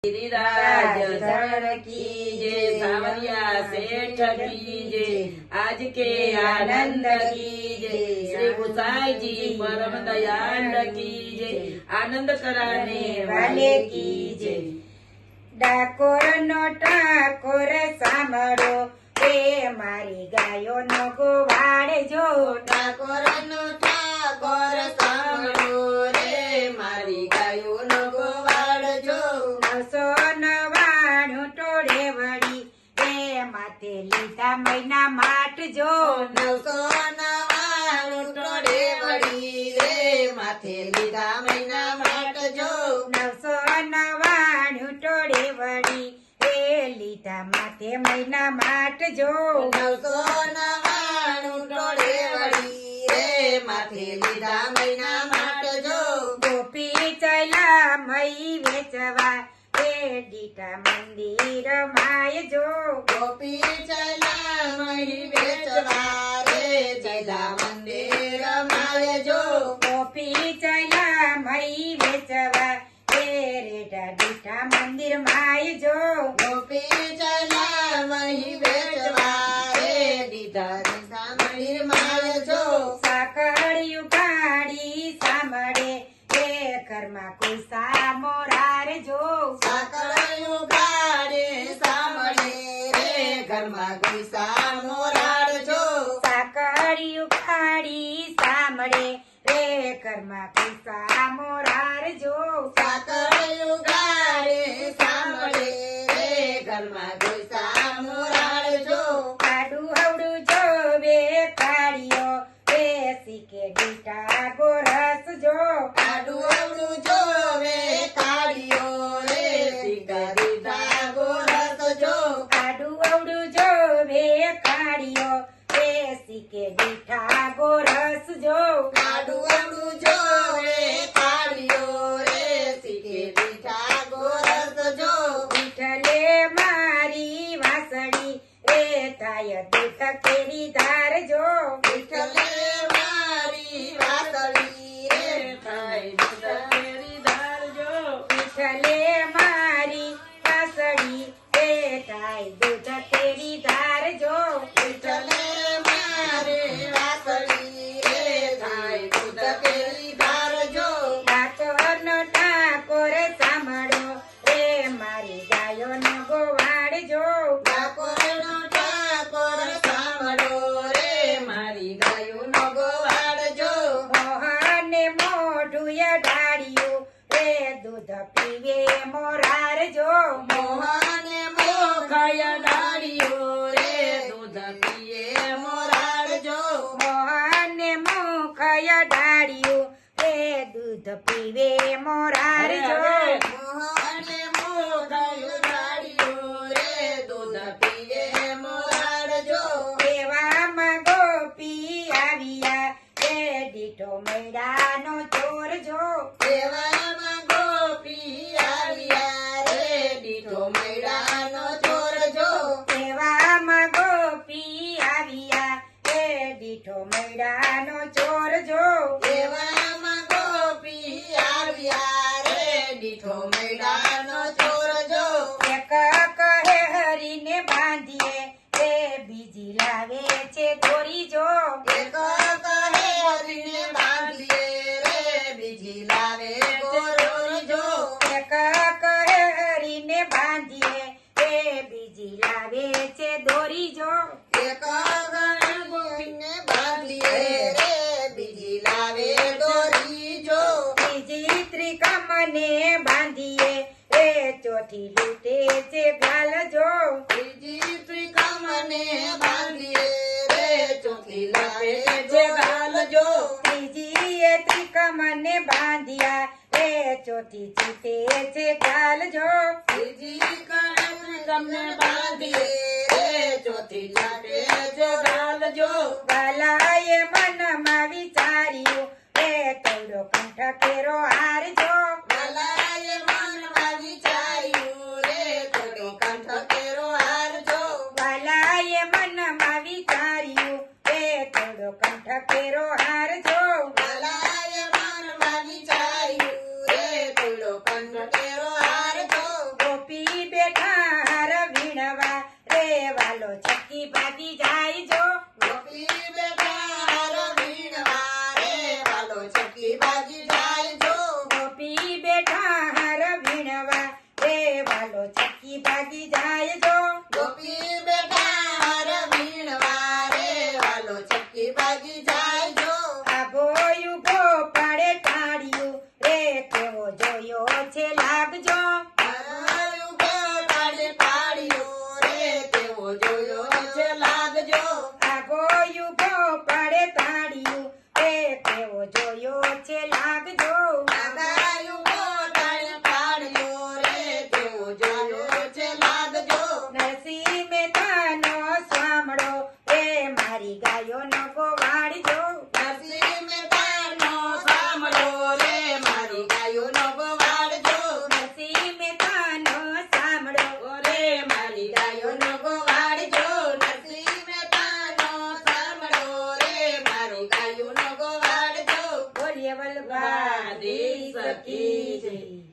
गिरिराज धरण की जय, सावरिया सेठ की जय, आज के आनंद की जय, श्री गुसाई जी परम दयाल की जय, आनंद कराने वाले की जय। ડાકોર નો ઠાકોર સાંભળો એ મારી ગાયો નો ગોવાળજો, ઠાકોર નો ઠાકોર સાંભળો રે મારી ગાયો નો ગોવાળજો, 999 ટોળે વળી એ માથે લીધા મહિના માટજો, 999 ટોળે વળી રે માથે લીધા મહિના માટજો, 999 ટોળે વળી એ લીધા માથે મહિના માટજો, 999 ટોળે વળી રે માથે લીધા મહિના માટજો, ગોપી ચલા મઈ વેચવા એ દીઠા મંદિર માયજો, ગોપી ચલા મહી વેચવા રે દીધા મંદિર માયજો, ગોપી ચલા મઈ વેચવા એ રેઢા દીઠા મંદિર માયજો, ગોપી ચલા મહી વેચવા રે દીધા મંદિર માયજો, સાકળિયું કાઢી સાંભળે એ ઘરમાં કોઈ સામોરારજો, સાકળિયું ગાડે સાંભળે રે ઘરમાં કોઈ સામોરાડજો, સાકળિયું કાઢી સાંભળે રે ઘરમાં કોઈ સામોરારજો, સાકળિયું ગાડે સાંભળે રે ઘરમાં કોઈ સામોરાડજો, કાડું હવડું જોવે કાઢિયો એ શીખે દીઠા ગોરસ જો, કાડું અવળું જોવે કાઢ્યો રે શીખે દીધા ગોરસ જો, કાડું હવડું જોવે કાઢિયો એ શીખે દીઠા ગોરસ જો, કાડું અવળું જોવે કાઢ્યો રે શીખે દીધા ગોરસ જો, વિઠ્ઠલે મારી વાસળી રે થાય દૂધ કેરી ધાર જો, વિઠ્ઠલે મારી વાસળી રે થાય દૂધ કેરી ધારજો, વિઠ્ઠલે મારી વાસળી રે થાય દૂધ કેરી ધાર જો, વિઠ્ઠલે મારે વાસળી રે થાય દૂધ કેરી ધારજો, ઠાકોરનો ઠાકોર સાંભળો રે મારી ગાયોનો ગોવાળજો, ઠાકોરનો ઠાકોર સાંભળો રે મારી ગાયોનો ગોવાળજો, મોહને મોઢું ડાળ્યું રે દૂધ પીવે મોરારજો, મોહને મોખય ડાળ્યો રે દૂધ પીએ મોરાળજો, મોહને મુખય ડાળ્યું રે દૂધ પીવે મોરારજો, મોહને મોખય ડાળ્યો રે દૂધ પીએ મોરાળજો, એવામાં ગોપી આવ્યા રે દીઠો મેળાનો ચોર જો, એવામાં ગોપી આવ્યા રે દીઠો મેળાનો ચોરજો, એવામાં ગોપી આવ્યા રે દીઠો મેળાનો ચોર જો, એવામાં ગોપી આવ્યા રે દીઠો મેળાનો ચોરજો, એક કહે હરીને બાંધીએ રે બીજી લાવે છે દોરી જો, એક કહે હરીને બાંધીએ રે બીજી લાવે ગોરજો, એક કહે હરીને બાંધીએ રે બીજી લાવે છે દોરી જો, એક ગણ ગોઈને બાંધીએ રે બીજી લાવે દોરીજો, બીજી ત્રિકમને બાંધીએ રે ચોથી લૂટે છે ગાલ જો, ત્રીજી ત્રિકમને બાંધીએ રે ચોથી લાવે જે ગાલજો, ત્રીજી ત્રિકમને બાંધ્યા રે ચોથી ચીતે છે ગાલ જો, ત્રીજી ત્રિકમને બાંધીએ રે ચોથી લાવે જે ગાલજો, ગાલાએ મનમાં વિચાર્યું રે તોડો કંઠ કેરો હાર જો, મલાએ મનમાં વિચાર્યું રે થોડો કંઠ કેરો હારજો, ગાલાએ મનમાં વિચાર્યું રે તોડો કંઠ કેરો હાર જો, મલાએ મનમાં વિચાર્યું રે થોડો કંઠ કેરો હારજો, ભાગી જાય જો ગોપી બેઠા રવીણવા રે વાલો ચકી ભાગી જાય જો ગોપી બેઠા હાર વીણવા રે વાલો ચકી ભાગી જાય જો ગોપી બેઠા રવીણવા રે વાલો ચકી ભાગી જાય જો આભો યુભો પાડે ટાળ્યું રે કેવો જોયો છે લાગજો આયુ બે પાડે પાડ્યો રે તેવો જોયો છે લાગજો આભો યુભો પાડે ટાળ્યું રે કેવો જોયો છે લાગજો આગાયું પોતાને પાડ્યો રે તેવો જોયો છે લાગજો નરસિંહ મહેતાનો સાંભળો રે મારી ગાયોનો ગોવાળજો નરસિંહ મહેતાનો સાંભળો રે મારી ગાયોનો ગોવાળજો નરસિંહ મહેતાનો સાંભળો રે મારી ગાયોનો ગોવાળજો નરસિંહ મહેતાનો સાંભળો રે મારી ગાયોનો ગોવાળજો બોલીએ વલ્લભા દેશ કી જય.